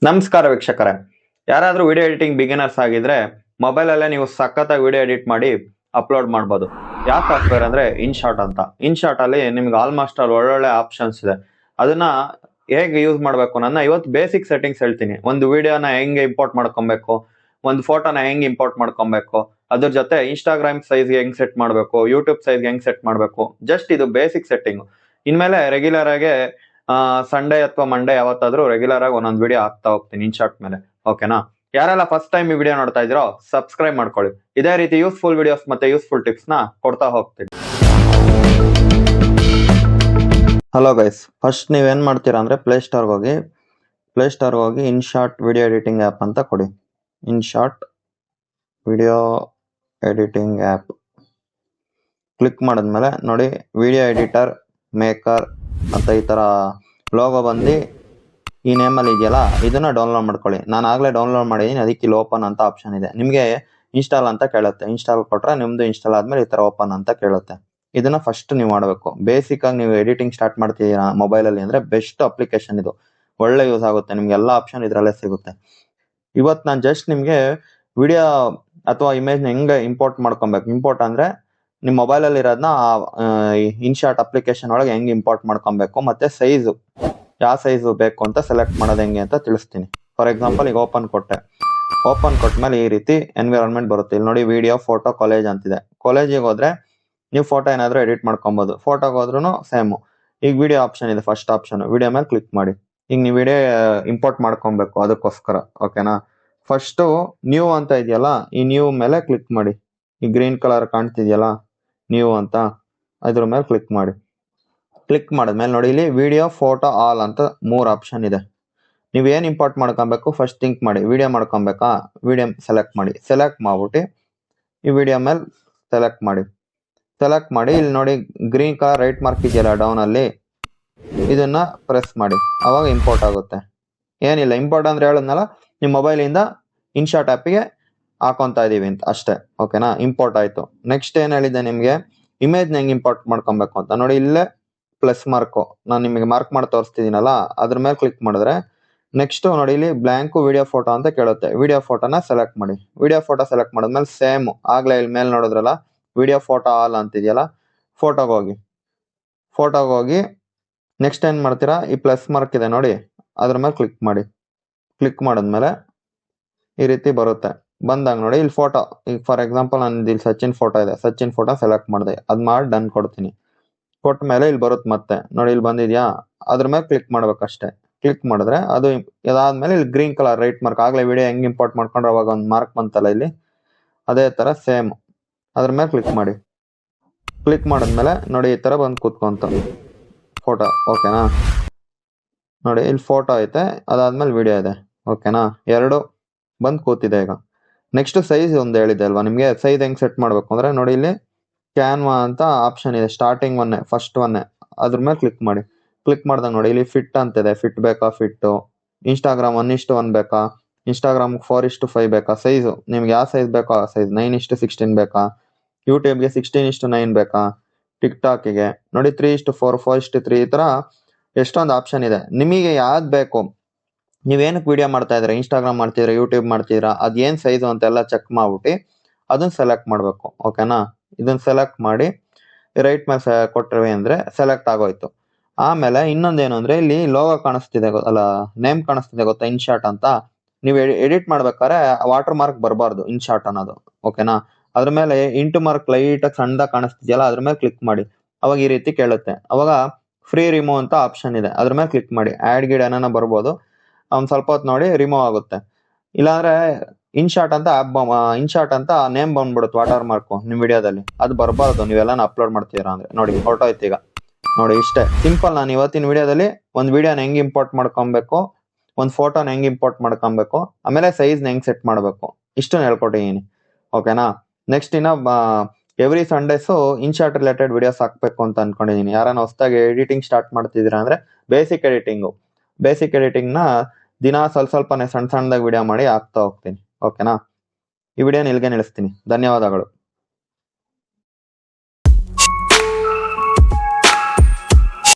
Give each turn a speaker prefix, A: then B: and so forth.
A: ನಮಸ್ಕಾರ ವೀಕ್ಷಕರೇ, ಯಾರಾದ್ರೂ ವಿಡಿಯೋ ಎಡಿಟಿಂಗ್ ಬಿಗಿನರ್ಸ್ ಆಗಿದ್ರೆ ಮೊಬೈಲ್ ಅಲ್ಲೇ ನೀವು ಸಖತ್ತಾಗಿ ವಿಡಿಯೋ ಎಡಿಟ್ ಮಾಡಿ ಅಪ್ಲೋಡ್ ಮಾಡಬಹುದು. ಯಾವ ಸಾಫ್ಟ್ವೇರ್ ಅಂದ್ರೆ ಇನ್ಶಾಟ್ ಅಂತ. ಇನ್ಶಾಟ್ ಅಲ್ಲಿ ನಿಮ್ಗೆ ಆಲ್ಮೋಸ್ಟ್ ಒಳ್ಳೊಳ್ಳೆ ಆಪ್ಷನ್ಸ್ ಇದೆ. ಅದನ್ನ ಹೇಗೆ ಯೂಸ್ ಮಾಡಬೇಕು ನನ್ನ ಇವತ್ತು ಬೇಸಿಕ್ ಸೆಟ್ಟಿಂಗ್ಸ್ ಹೇಳ್ತೀನಿ. ಒಂದು ವಿಡಿಯೋನ ಹೆಂಗೆ ಇಂಪೋರ್ಟ್ ಮಾಡ್ಕೊಬೇಕು, ಒಂದು ಫೋಟೋನ ಹೆಂಗೆ ಇಂಪೋರ್ಟ್ ಮಾಡ್ಕೊಬೇಕು, ಅದ್ರ ಜೊತೆ ಇನ್ಸ್ಟಾಗ್ರಾಮ್ ಸೈಜ್ಗೆ ಹೆಂಗ್ ಸೆಟ್ ಮಾಡಬೇಕು, ಯೂಟ್ಯೂಬ್ ಸೈಜ್ಗೆ ಹೆಂಗ್ ಸೆಟ್ ಮಾಡಬೇಕು. ಜಸ್ಟ್ ಇದು ಬೇಸಿಕ್ ಸೆಟ್ಟಿಂಗ್. ಇನ್ಮೇಲೆ ರೆಗ್ಯುಲರ್ ಆಗಿ ಸಂಡೇ ಅಥವಾ ಮಂಡೇ ಯಾವತ್ತಾದ್ರೂ ರೆಗ್ಯುಲರ್ ಆಗಿ ಒಂದೊಂದು ವಿಡಿಯೋ ಹಾಕ್ತಾ ಹೋಗ್ತೀನಿ ಇನ್ಶಾಟ್ ಮೇಲೆ. ಓಕೆನಾ? ಯಾರೆಲ್ಲ ಫಸ್ಟ್ ಟೈಮ್ ಈ ವಿಡಿಯೋ ನೋಡ್ತಾ ಇದ್ರೋ ಸಬ್ಸ್ಕ್ರೈಬ್ ಮಾಡ್ಕೊಳ್ಳಿ. ಇದೇ ರೀತಿ ಯೂಸ್ಫುಲ್ ವಿಡಿಯೋಸ್ ಮತ್ತೆ ಯೂಸ್ಫುಲ್ ಟಿಪ್ಸ್ ನ ಕೊಡ್ತಾ ಹೋಗ್ತೀನಿ. ಹಲೋ ಗೈಸ್, ಫಸ್ಟ್ ನೀವೇನ್ ಮಾಡ್ತೀರಾ ಅಂದ್ರೆ ಪ್ಲೇ ಸ್ಟೋರ್ ಹೋಗಿ ಇನ್ಶಾಟ್ ವಿಡಿಯೋ ಎಡಿಟಿಂಗ್ ಆ್ಯಪ್ ಅಂತ ಕೊಡಿ. InShot video editing app click ಮಾಡಿದ್ಮೇಲೆ ನೋಡಿ ವಿಡಿಯೋ ಎಡಿಟರ್ ಮೇಕರ್ ಅಂತ ಈ ತರ ಲೋಗೋ ಬಂದು ಈ ನೇಮಲ್ಲಿ ಇದೆಯಲ್ಲ, ಇದನ್ನ ಡೌನ್ಲೋಡ್ ಮಾಡ್ಕೊಳ್ಳಿ. ನಾನು ಆಗ್ಲೇ ಡೌನ್ಲೋಡ್ ಮಾಡಿದೀನಿ, ಅದಕ್ಕೆ ಇಲ್ಲಿ ಓಪನ್ ಅಂತ ಆಪ್ಷನ್ ಇದೆ. ನಿಮಗೆ ಇನ್ಸ್ಟಾಲ್ ಅಂತ ಕೇಳುತ್ತೆ. ಇನ್ಸ್ಟಾಲ್ ಕೊಟ್ರೆ ನಿಮ್ದು ಇನ್ಸ್ಟಾಲ್ ಆದ್ಮೇಲೆ ಈ ತರ ಓಪನ್ ಅಂತ ಕೇಳುತ್ತೆ. ಇದನ್ನ ಫಸ್ಟ್ ನೀವು ಮಾಡಬೇಕು. ಬೇಸಿಕ್ ಆಗಿ ನೀವು ಎಡಿಟಿಂಗ್ ಸ್ಟಾರ್ಟ್ ಮಾಡ್ತಿದ್ದೀರಾ ಮೊಬೈಲ್ ಅಲ್ಲಿ ಅಂದ್ರೆ ಬೆಸ್ಟ್ ಅಪ್ಲಿಕೇಶನ್ ಇದು. ಒಳ್ಳೆ ಯೂಸ್ ಆಗುತ್ತೆ ನಿಮ್ಗೆ. ಎಲ್ಲಾ ಆಪ್ಷನ್ ಇದ್ರಲ್ಲೇ ಸಿಗುತ್ತೆ. ಇವತ್ತು ನಾನು ಜಸ್ಟ್ ನಿಮ್ಗೆ ವಿಡಿಯೋ ಅಥವಾ ಇಮೇಜ್ ಹೆಂಗೆ ಇಂಪೋರ್ಟ್ ಮಾಡ್ಕೊಬೇಕು. ಇಂಪೋರ್ಟ್ ಅಂದ್ರೆ ನಿಮ್ ಮೊಬೈಲ್ ಅಲ್ಲಿ ಇರೋದನ್ನ ಇನ್ಶಾಟ್ ಅಪ್ಲಿಕೇಶನ್ ಒಳಗೆ ಹೆಂಗ್ ಇಂಪೋರ್ಟ್ ಮಾಡ್ಕೊಬೇಕು, ಮತ್ತೆ ಸೈಜು ಯಾವ ಸೈಜು ಬೇಕು ಅಂತ ಸೆಲೆಕ್ಟ್ ಮಾಡೋದು ಹೆಂಗೆ ಅಂತ ತಿಳಿಸ್ತೀನಿ. ಫಾರ್ ಎಕ್ಸಾಂಪಲ್ ಈಗ ಓಪನ್ ಕೊಟ್ಮೇಲೆ ಈ ರೀತಿ ಎನ್ವಿರಾನ್ಮೆಂಟ್ ಬರುತ್ತೆ. ಇಲ್ಲಿ ನೋಡಿ ವಿಡಿಯೋ, ಫೋಟೋ, ಕಾಲೇಜ್ ಅಂತಿದೆ. ಕಾಲೇಜಿಗೆ ಹೋದ್ರೆ ನೀವು ಫೋಟೋ ಏನಾದ್ರೂ ಎಡಿಟ್ ಮಾಡ್ಕೊಬಹುದು. ಫೋಟೋಗೆ ಹೋದ್ರೂ ಸೇಮ್. ಈಗ ವಿಡಿಯೋ ಆಪ್ಷನ್ ಇದೆ, ಫಸ್ಟ್ ಆಪ್ಷನ್ ವಿಡಿಯೋ ಮೇಲೆ ಕ್ಲಿಕ್ ಮಾಡಿ. ಈಗ ನೀವು ವಿಡಿಯೋ ಇಂಪೋರ್ಟ್ ಮಾಡ್ಕೊಬೇಕು, ಅದಕ್ಕೋಸ್ಕರ. ಓಕೆನಾ? ಫಸ್ಟ್ ನ್ಯೂ ಅಂತ ಇದೆಯಲ್ಲ, ಈ ನ್ಯೂ ಮೇಲೆ ಕ್ಲಿಕ್ ಮಾಡಿ. ಈ ಗ್ರೀನ್ ಕಲರ್ ಕಾಣ್ತಿದ್ಯಲ್ಲ ನ್ಯೂ ಅಂತ, ಅದ್ರ ಮೇಲೆ ಕ್ಲಿಕ್ ಮಾಡಿ. ಕ್ಲಿಕ್ ಮಾಡಿದ್ಮೇಲೆ ನೋಡಿ ಇಲ್ಲಿ ವಿಡಿಯೋ, ಫೋಟೋ, ಆಲ್ ಅಂತ 3 ಆಪ್ಷನ್ ಇದೆ. ನೀವು ಏನ್ ಇಂಪೋರ್ಟ್ ಮಾಡ್ಕೊಬೇಕು ಫಸ್ಟ್ ಥಿಂಕ್ ಮಾಡಿ. ವಿಡಿಯೋ ಮಾಡ್ಕೊಬೇಕಾ? ವಿಡಿಯೋ ಸೆಲೆಕ್ಟ್ ಮಾಡಿ. ಸೆಲೆಕ್ಟ್ ಮಾಡ್ಬಿಟ್ಟು ಈ ವಿಡಿಯೋ ಮೇಲೆ ಸೆಲೆಕ್ಟ್ ಮಾಡಿ ಇಲ್ಲಿ ನೋಡಿ ಗ್ರೀನ್ ಕಲರ್ ರೈಟ್ ಮಾರ್ಕ್ ಇದೆಯಲ್ಲ ಡೌನ್ ಅಲ್ಲಿ, ಇದನ್ನ ಪ್ರೆಸ್ ಮಾಡಿ. ಅವಾಗ ಇಂಪೋರ್ಟ್ ಆಗುತ್ತೆ. ಏನಿಲ್ಲ, ಇಂಪೋರ್ಟ್ ಅಂದ್ರೆ ಹೇಳಿದ್ನಲ್ಲ, ನಿಮ್ಮ ಮೊಬೈಲ್ ಇಂದ ಇನ್ಶಾಟ್ ಆ್ಯಪಿಗೆ ಹಾಕೊಂತ ಇದೀವಿ ಅಂತ ಅಷ್ಟೇ. ಓಕೆನಾ? ಇಂಪೋರ್ಟ್ ಆಯ್ತು. ನೆಕ್ಸ್ಟ್ ಏನ್ ಹೇಳಿದ್ದೆ ನಿಮ್ಗೆ, ಇಮೇಜ್ ಹೆಂಗ್ ಇಂಪೋರ್ಟ್ ಮಾಡ್ಕೊಬೇಕು ಅಂತ ನೋಡಿ. ಇಲ್ಲೇ ಪ್ಲಸ್ ಮಾರ್ಕ್ ನಾನು ನಿಮಗೆ ಮಾರ್ಕ್ ಮಾಡಿ ತೋರಿಸ್ತಿದ್ದೀನಲ್ಲ, ಅದ್ರ ಮೇಲೆ ಕ್ಲಿಕ್ ಮಾಡಿದ್ರೆ ನೆಕ್ಸ್ಟ್ ನೋಡಿ ಇಲ್ಲಿ ಬ್ಲಾಂಕ್ ವಿಡಿಯೋ ಫೋಟೋ ಅಂತ ಕೇಳುತ್ತೆ. ವಿಡಿಯೋ ಫೋಟೋನ ಸೆಲೆಕ್ಟ್ ಮಾಡಿ. ವಿಡಿಯೋ ಫೋಟೋ ಸೆಲೆಕ್ಟ್ ಮಾಡಿದ್ಮೇಲೆ ಸೇಮ್ ಆಗ್ಲೇ ಇಲ್ಲಿ ಮೇಲೆ ನೋಡಿದ್ರಲ್ಲ ವಿಡಿಯೋ ಫೋಟೋ ಆಲ್ ಅಂತಿದೆಯಲ್ಲ, ಫೋಟೋಗೆ ಹೋಗಿ ನೆಕ್ಸ್ಟ್ ಏನ್ ಮಾಡ್ತೀರಾ, ಈ ಪ್ಲಸ್ ಮಾರ್ಕ್ ಇದೆ ನೋಡಿ, ಅದ್ರ ಮೇಲೆ ಕ್ಲಿಕ್ ಮಾಡಿ. ಕ್ಲಿಕ್ ಮಾಡಿದ್ಮೇಲೆ ಈ ರೀತಿ ಬರುತ್ತೆ. ಬಂದಾಗ ನೋಡಿ ಇಲ್ಲಿ ಫೋಟೋ, ಈಗ ಫಾರ್ ಎಕ್ಸಾಂಪಲ್ ನಾನು ಇಲ್ಲಿ ಸಚಿನ್ ಫೋಟೋ ಇದೆ, ಸಚಿನ್ ಫೋಟೋ ಸೆಲೆಕ್ಟ್ ಮಾಡಿದೆ. ಅದ್ ಮಾಡಿ ಡನ್ ಕೊಡ್ತೀನಿ. ಕೊಟ್ಟ ಮೇಲೆ ಇಲ್ಲಿ ಬರುತ್ತೆ ಮತ್ತೆ ನೋಡಿ, ಇಲ್ಲಿ ಬಂದಿದ್ಯಾ, ಅದ್ರ ಮೇಲೆ ಕ್ಲಿಕ್ ಮಾಡ್ಬೇಕಷ್ಟೇ. ಕ್ಲಿಕ್ ಮಾಡಿದ್ರೆ ಅದು ಇದಾದ್ಮೇಲೆ ಇಲ್ಲಿ ಗ್ರೀನ್ ಕಲರ್ ರೈಟ್ ಮಾರ್ಕ್, ಆಗ್ಲೇ ವಿಡಿಯೋ ಹೆಂಗ್ ಇಂಪೋರ್ಟ್ ಮಾಡ್ಕೊಂಡ್ರೆ ಅವಾಗ ಒಂದು ಮಾರ್ಕ್ ಬಂತಲ್ಲ ಇಲ್ಲಿ, ಅದೇ ತರ ಸೇಮ್ ಅದ್ರ ಮೇಲೆ ಕ್ಲಿಕ್ ಮಾಡಿ. ಕ್ಲಿಕ್ ಮಾಡಿದ್ಮೇಲೆ ನೋಡಿ ಈ ತರ ಬಂದು ಕೂತ್ಕೊಂತ ಫೋಟೋ. ಓಕೆನಾ? ನೋಡಿ ಇಲ್ಲಿ ಫೋಟೋ ಐತೆ, ಅದಾದ್ಮೇಲೆ ವಿಡಿಯೋ ಇದೆ. ಓಕೆನಾ? ಎರಡು ಬಂದು ಕೂತಿದೆ. ಈಗ ನೆಕ್ಸ್ಟ್ ಸೈಜ್ ಒಂದು ಹೇಳಿದೆ ಅಲ್ವಾ ನಿಮ್ಗೆ, ಸೈಜ್ ಹೆಂಗ್ ಸೆಟ್ ಮಾಡ್ಬೇಕು ಅಂದ್ರೆ ನೋಡಿ ಇಲ್ಲಿ ಕ್ಯಾನ್ವಾ ಅಂತ ಆಪ್ಷನ್ ಇದೆ. ಸ್ಟಾರ್ಟಿಂಗ್ ಫಸ್ಟ್ ಅದ್ರ ಮೇಲೆ ಕ್ಲಿಕ್ ಮಾಡಿ. ಕ್ಲಿಕ್ ಮಾಡ್ದಾಗ ನೋಡಿ ಇಲ್ಲಿ ಫಿಟ್ ಅಂತಿದೆ. ಫಿಟ್ ಬೇಕಾ? ಫಿಟ್. ಇನ್ಸ್ಟಾಗ್ರಾಮ್ 1:1 ಬೇಕಾ? ಇನ್ಸ್ಟಾಗ್ರಾಮ್ 4:5 ಬೇಕಾ? ಸೈಜು ನಿಮ್ಗೆ ಯಾವ ಸೈಜ್ ಬೇಕೋ ಆ ಸೈಜ್. 9:16 ಬೇಕಾ? ಯೂಟ್ಯೂಬ್ಗೆ 16:9 ಬೇಕಾ? ಟಿಕ್ ಟಾಕ್ಗೆ ನೋಡಿ 3:4, 4:3, ಈ ತರ ಎಷ್ಟೊಂದು ಆಪ್ಷನ್ ಇದೆ. ನಿಮಗೆ ಯಾವ್ದು ಬೇಕು, ನೀವೇನಕ್ಕೆ ವಿಡಿಯೋ ಮಾಡ್ತಾ ಇದ್ರೆ, ಇನ್ಸ್ಟಾಗ್ರಾಮ್ ಮಾಡ್ತಿದ್ರೆ, ಯೂಟ್ಯೂಬ್ ಮಾಡ್ತಿದ್ರ, ಅದ್ ಏನ್ ಸೈಜು ಅಂತೆಲ್ಲ ಚೆಕ್ ಮಾಡ್ಬಿಟ್ಟು ಅದನ್ನ ಸೆಲೆಕ್ಟ್ ಮಾಡ್ಬೇಕು. ಓಕೆನಾ? ಇದನ್ನ ಸೆಲೆಕ್ಟ್ ಮಾಡಿ ರೈಟ್ ಮೇಲೆ ಕೊಟ್ರವೆ ಅಂದ್ರೆ ಸೆಲೆಕ್ಟ್ ಆಗೋಯ್ತು. ಆಮೇಲೆ ಇನ್ನೊಂದೇನು ಅಂದ್ರೆ ಇಲ್ಲಿ ಲೋಗೋ ಕಾಣಿಸ್ತಿದೆ ಅಲ್ಲ, ನೇಮ್ ಕಾಣಿಸ್ತಿದೆ ಗೊತ್ತಾ, ಇನ್ಶಾಟ್ ಅಂತ. ನೀವು ಎಡಿಟ್ ಮಾಡ್ಬೇಕಾದ್ರೆ ವಾಟರ್ ಮಾರ್ಕ್ ಬರಬಾರ್ದು ಇನ್ಶಾಟ್ ಅನ್ನೋದು. ಓಕೆನಾ? ಅದ್ರ ಮೇಲೆ ಇಂಟು ಮಾರ್ಕ್ ಲೈಟ್ ಆಗಿ ಸಣ್ಣದಾಗ ಕಾಣಿಸ್ತಿದೆಯಲ್ಲ, ಅದ್ರ ಮೇಲೆ ಕ್ಲಿಕ್ ಮಾಡಿ. ಅವಾಗ ಈ ರೀತಿ ಕೇಳುತ್ತೆ. ಅವಾಗ ಫ್ರೀ ರಿಮೂವ್ ಅಂತ ಆಪ್ಷನ್ ಇದೆ, ಅದ್ರ ಮೇಲೆ ಕ್ಲಿಕ್ ಮಾಡಿ. ಆಡ್ ಗಿಡ್ ಏನಾನ ಬರ್ಬೋದು, ಒಂದ್ ಸ್ವಲ್ಪ ಹೊತ್ತು ನೋಡಿ ರಿಮೂವ್ ಆಗುತ್ತೆ. ಇಲ್ಲಾಂದ್ರೆ ಇನ್ಶಾಟ್ ಅಂತ ನೇಮ್ ಬಂದ್ಬಿಡುತ್ತೆ ವಾಟರ್ ಮಾರ್ಕ್ ನಿಮ್ ವಿಡಿಯೋದಲ್ಲಿ. ಅದು ಬರಬಾರ್ದು ನೀವೆಲ್ಲ ಅಪ್ಲೋಡ್ ಮಾಡ್ತೀರಾ ಅಂದ್ರೆ. ನೋಡಿ ಫೋಟೋ ಐತಿ ಈಗ ನೋಡಿ, ಇಷ್ಟೇ ಸಿಂಪಲ್. ನಾನು ಇವತ್ತಿನ ವಿಡಿಯೋದಲ್ಲಿ ಒಂದ್ ವಿಡಿಯೋನ ಹೆಂಗ್ ಇಂಪೋರ್ಟ್ ಮಾಡ್ಕೊಬೇಕು, ಒಂದ್ ಫೋಟೋನ ಹೆಂಗ್ ಇಂಪೋರ್ಟ್ ಮಾಡ್ಕೊಬೇಕು, ಆಮೇಲೆ ಸೈಜ್ ಹೆಂಗ್ ಸೆಟ್ ಮಾಡ್ಬೇಕು, ಇಷ್ಟನ್ನ ಹೇಳ್ಕೊಟ್ಟಿದ್ದೀನಿ. ಓಕೆನಾ? ನೆಕ್ಸ್ಟ್ ಇನ್ನ every Sundays InShot related videos ಹಾಕ್ಬೇಕು ಅಂತ ಅನ್ಕೊಂಡಿದೀನಿ. ಯಾರನ್ನ ಹೊಸದಾಗಿ ಎಡಿಟಿಂಗ್ ಸ್ಟಾರ್ಟ್ ಮಾಡ್ತಿದ್ದೀರಾ ಅಂದ್ರೆ ಬೇಸಿಕ್ ಎಡಿಟಿಂಗ್ ನ ದಿನ ಸ್ವಲ್ಪನೇ ಸಣ್ಣದಾಗಿ ವಿಡಿಯೋ ಮಾಡಿ ಹಾಕ್ತಾ ಹೋಗ್ತೀನಿ. ಓಕೆನಾ? ಈ ವಿಡಿಯೋನ ಇಲ್ಲಿಗೆ ನಿಲ್ಲಿಸ್ತೀನಿ. ಧನ್ಯವಾದಗಳು.